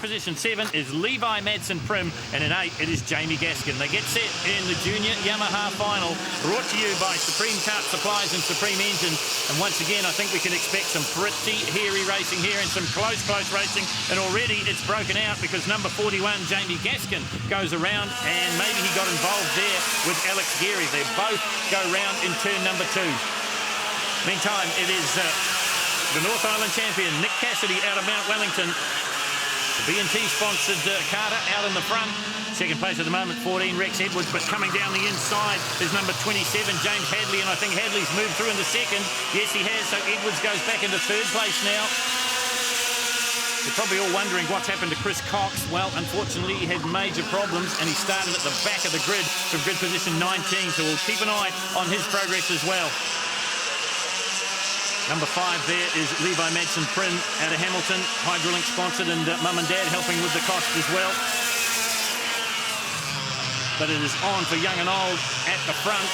position 7 is Levi Madsen-Prim, and in 8 it is Jamie Gaskin. They get set in the Junior Yamaha Final, brought to you by Supreme Kart Supplies and Supreme Engines. And once again, I think we can expect some pretty hairy racing here and some close racing. And already it's broken out because number 41, Jamie Gaskin, goes around, and maybe he got involved there with Alex Geary. They both go round in turn number 2. Meantime, it is the North Island champion, Nick Cassidy, out of Mount Wellington. The B&T-sponsored Carter out in the front. Second place at the moment, 14, Rex Edwards, but coming down the inside is number 27, James Hadley, and I think Hadley's moved through into second. Yes, he has, so Edwards goes back into third place now. You're probably all wondering what's happened to Chris Cox. Well, unfortunately, he had major problems, and he started at the back of the grid from grid position 19, so we'll keep an eye on his progress as well. Number 5 there is Levi Madsen-Prim out of Hamilton, Hydrolink sponsored, and Mum and Dad helping with the cost as well. But it is on for young and old at the front.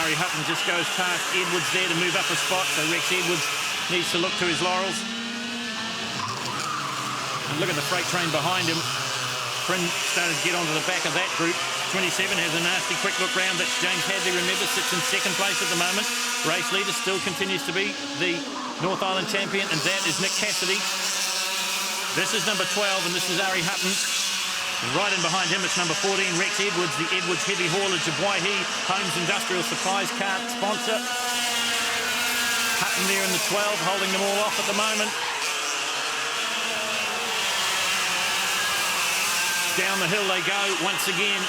Ari Hutton just goes past Edwards there to move up a spot, so Rex Edwards needs to look to his laurels. And look at the freight train behind him. Prim started to get onto the back of that group. 27 has a nasty quick look round. That's James Hadley, remember, sits in second place at the moment. Race leader still continues to be the North Island champion, and that is Nick Cassidy. This is number 12, and this is Ari Hutton. Right in behind him, it's number 14, Rex Edwards, the Edwards Heavy Haulage of Waihi, Homes Industrial Supplies Kart sponsor. Hutton there in the 12, holding them all off at the moment. Down the hill they go once again.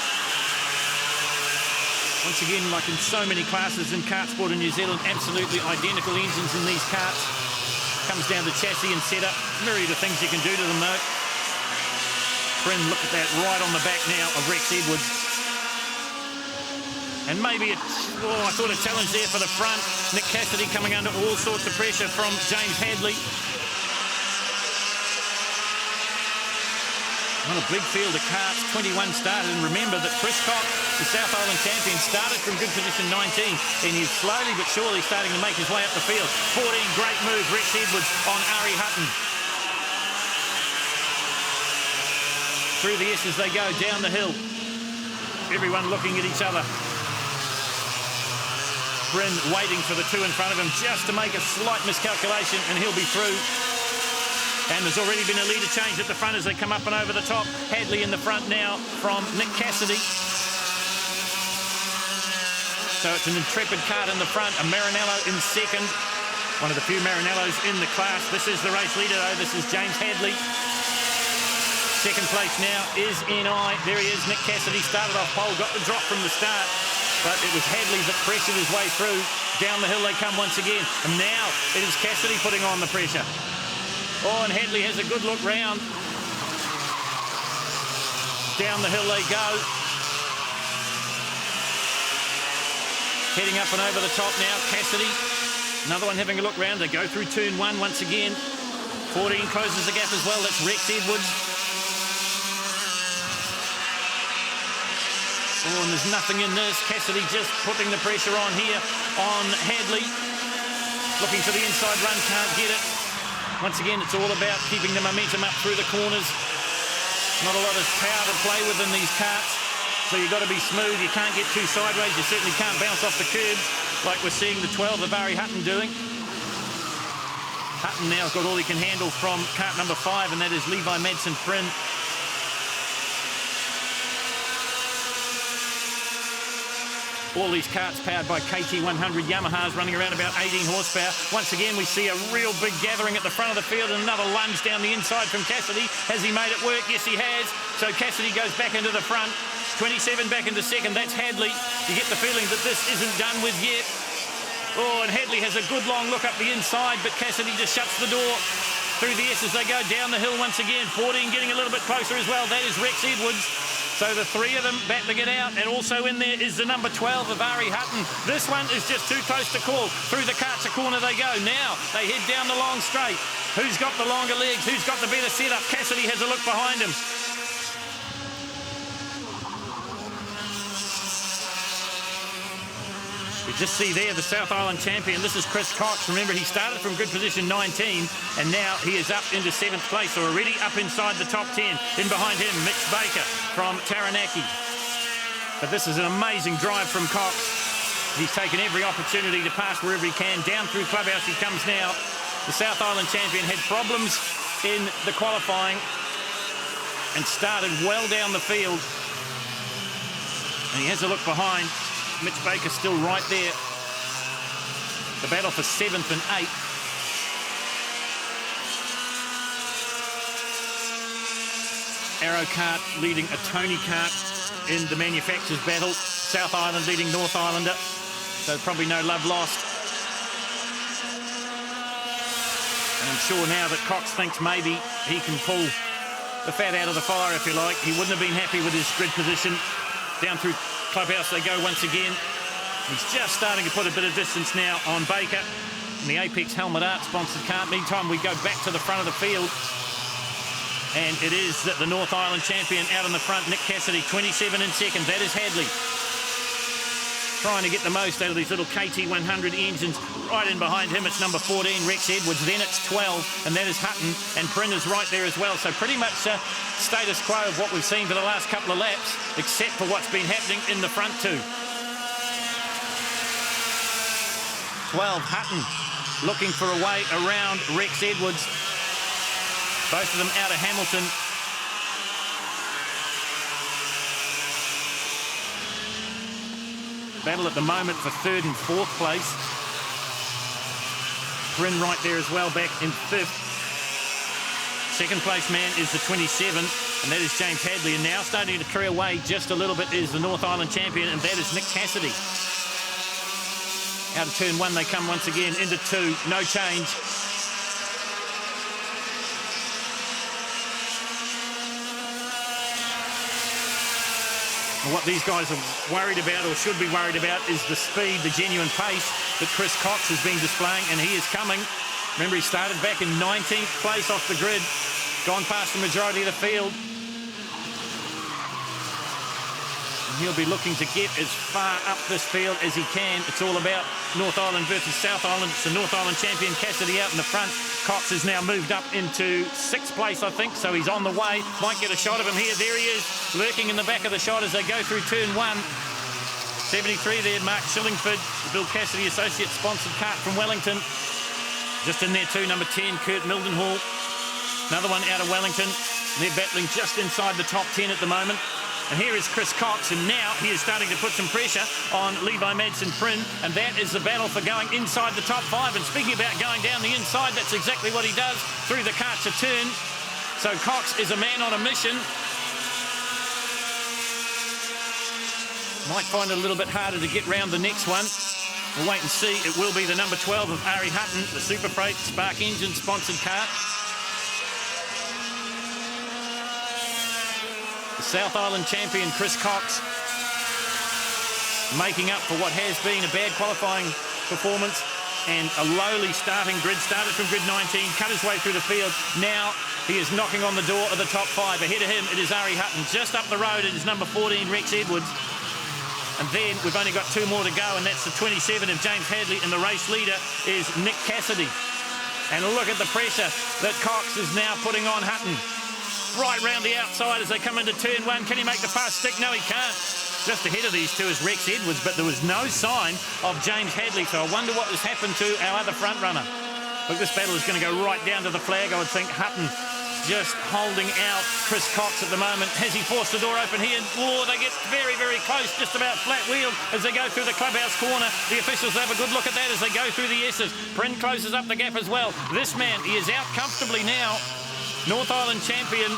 Once again, like in so many classes in kart sport in New Zealand, absolutely identical engines in these karts. Comes down to chassis and setup. Myriad of things you can do to them though. Prim, look at that, right on the back now of Rex Edwards. And maybe it's, I thought a challenge there for the front. Nick Cassidy coming under all sorts of pressure from James Hadley. On a big field of karts, 21 started, and remember that Chris Cox, the South Island champion, started from good position 19, and he's slowly but surely starting to make his way up the field. 14, great move, Rex Edwards on Ari Hutton. Through the S's they go, down the hill. Everyone looking at each other. Bryn waiting for the 2 in front of him just to make a slight miscalculation, and he'll be through. And there's already been a leader change at the front as they come up and over the top. Hadley in the front now from Nick Cassidy. So it's an Intrepid kart in the front, a Maranello in second. One of the few Maranellos in the class. This is the race leader though, this is James Hadley. Second place now is NI. There he is, Nick Cassidy started off pole, got the drop from the start. But it was Hadley that pressured his way through. Down the hill they come once again. And now it is Cassidy putting on the pressure. Oh, and Hadley has a good look round. Down the hill they go. Heading up and over the top now, Cassidy. Another one having a look round. They go through turn 1 once again. 14 closes the gap as well. That's Rex Edwards. Oh, and there's nothing in this. Cassidy just putting the pressure on here on Hadley. Looking for the inside run, can't get it. Once again, it's all about keeping the momentum up through the corners. Not a lot of power to play with in these karts, so you've got to be smooth. You can't get too sideways. You certainly can't bounce off the curbs like we're seeing the 12 of Ari Hutton doing. Hutton now has got all he can handle from kart number 5, and that is Levi Madsen-Prim. All these karts powered by KT 100 Yamahas, running around about 18 horsepower. Once again, we see a real big gathering at the front of the field, and another lunge down the inside from Cassidy. Has he made it work? Yes, he has. So Cassidy goes back into the front. 27 back into second. That's Hadley. You get the feeling that this isn't done with yet. Oh, and Hadley has a good long look up the inside, but Cassidy just shuts the door. Through the S as they go down the hill once again. 14 getting a little bit closer as well. That is Rex Edwards. So the 3 of them back to get out, and also in there is the number 12 of Ari Hutton. This one is just too close to call. Through the Karcher corner they go. Now they head down the long straight. Who's got the longer legs? Who's got the better setup? Cassidy has a look behind him. You just see there the South Island champion. This is Chris Cox. Remember, he started from grid position 19, and now he is up into 7th place, already up inside the top 10. In behind him, Mitch Baker from Taranaki. But this is an amazing drive from Cox. He's taken every opportunity to pass wherever he can. Down through Clubhouse he comes now. The South Island champion had problems in the qualifying and started well down the field. And he has a look behind. Mitch Baker still right there. The battle for 7th and 8th. Arrow Kart leading a Tony Kart in the manufacturers battle. South Island leading North Islander. So probably no love lost. And I'm sure now that Cox thinks maybe he can pull the fat out of the fire, if you like. He wouldn't have been happy with his grid position. Down through Clubhouse they go once again. He's just starting to put a bit of distance now on Baker. And the Apex Helmet Art sponsored kart. Meantime, we go back to the front of the field. And it is the North Island champion out in the front, Nick Cassidy, 27 in second. That is Hadley. Trying to get the most out of these little KT100 engines. Right in behind him, it's number 14, Rex Edwards. Then it's 12, and that is Hutton. And Pryn is right there as well. So pretty much status quo of what we've seen for the last couple of laps, except for what's been happening in the front two. 12, Hutton, looking for a way around Rex Edwards. Both of them out of Hamilton. Battle at the moment for 3rd and 4th place. Pryn right there as well, back in 5th. Second place man is the 27, and that is James Hadley. And now starting to clear away just a little bit is the North Island champion, and that is Nick Cassidy. Out of turn 1 they come once again, into 2, no change. And what these guys are worried about, or should be worried about, is the speed, the genuine pace that Chris Cox has been displaying, and he is coming. Remember, he started back in 19th place off the grid, gone past the majority of the field. And he'll be looking to get as far up this field as he can. It's all about North Island versus South Island. It's the North Island champion, Cassidy, out in the front. Cox has now moved up into 6th place, I think, so he's on the way. Might get a shot of him here. There he is, lurking in the back of the shot as they go through turn 1. 73 there, Mark Shillingford, the Bill Cassidy Associate sponsored kart from Wellington. Just in there too, number 10, Kurt Mildenhall. Another one out of Wellington. They're battling just inside the top 10 at the moment. And here is Chris Cox, and now he is starting to put some pressure on Levi Madsen-Pryn, and that is the battle for going inside the top 5. And speaking about going down the inside, that's exactly what he does through the karts a turn. So Cox is a man on a mission. Might find it a little bit harder to get round the next one. We'll wait and see. It will be the number 12 of Ari Hutton, the Super Freight Spark Engine sponsored kart. The South Island champion, Chris Cox, making up for what has been a bad qualifying performance and a lowly starting grid. Started from grid 19, cut his way through the field. Now he is knocking on the door of the top 5. Ahead of him, it is Ari Hutton. Just up the road, it is number 14, Rex Edwards. And then we've only got 2 more to go, and that's the 27 of James Hadley, and the race leader is Nick Cassidy. And look at the pressure that Cox is now putting on Hutton. Right round the outside as they come into turn 1. Can he make the fast stick? No, he can't. Just ahead of these two is Rex Edwards, but there was no sign of James Hadley, so I wonder what has happened to our other front runner. Look, this battle is going to go right down to the flag, I would think. Hutton just holding out Chris Cox at the moment. Has he forced the door open here? Oh, they get very, very close, just about flat wheeled as they go through the clubhouse corner. The officials have a good look at that as they go through the S's. Pryn closes up the gap as well. This man, he is out comfortably now. North Island champion,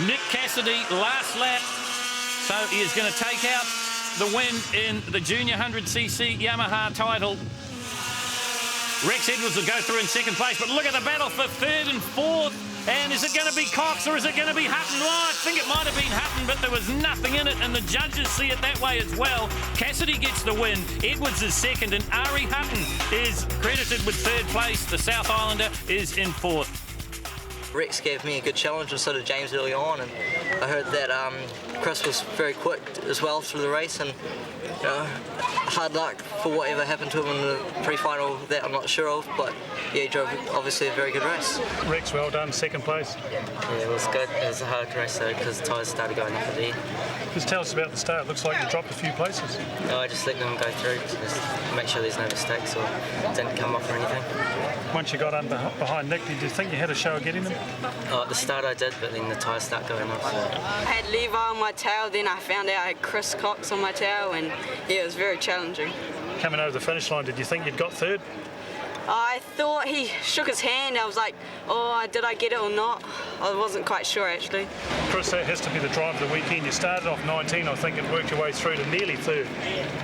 Nick Cassidy, last lap. So he is going to take out the win in the Junior 100cc Yamaha title. Rex Edwards will go through in 2nd place, but look at the battle for 3rd and 4th. And is it going to be Cox or is it going to be Hutton? Well, I think it might have been Hutton, but there was nothing in it, and the judges see it that way as well. Cassidy gets the win. Edwards is 2nd, and Ari Hutton is credited with 3rd place. The South Islander is in 4th. Rex gave me a good challenge, and so did James early on, and I heard that Chris was very quick as well through the race, and you know, hard luck for whatever happened to him in the pre-final that I'm not sure of, but yeah, he drove obviously a very good race. Rex, well done, second place. Yeah, it was good. It was a hard race though because the tyres started going up a bit. Just tell us about the start. It looks like you dropped a few places. No, I just let them go through to just make sure there's no mistakes or didn't come off or anything. Once you got behind Nick, did you think you had a show of getting them? At the start I did, but then the tyres started going off. So. I had Levi on my tail, then I found out I had Chris Cox on my tail, and yeah, it was very challenging. Coming over the finish line, did you think you'd got third? I thought he shook his hand. I was like, oh, did I get it or not? I wasn't quite sure actually. Chris, that has to be the drive of the weekend. You started off 19, I think, and worked your way through to nearly third.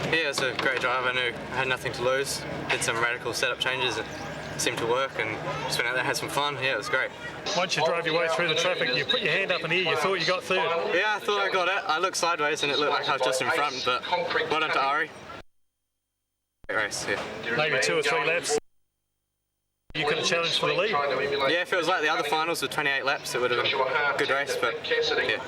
Yeah, it was a great drive. I knew I had nothing to lose. Did some radical setup changes that seemed to work, and just went out there and had some fun. Yeah, it was great. Once you drove your way through the traffic, you put your hand up in the air, you thought you got third. Yeah, I thought I got it. I looked sideways and it looked like I was just in front, but well done to Ari. Great race, yeah. Maybe 2 or 3 laps. You could have challenged for the lead. Yeah, if it was like the other finals with 28 laps, it would have been a good race, but yeah.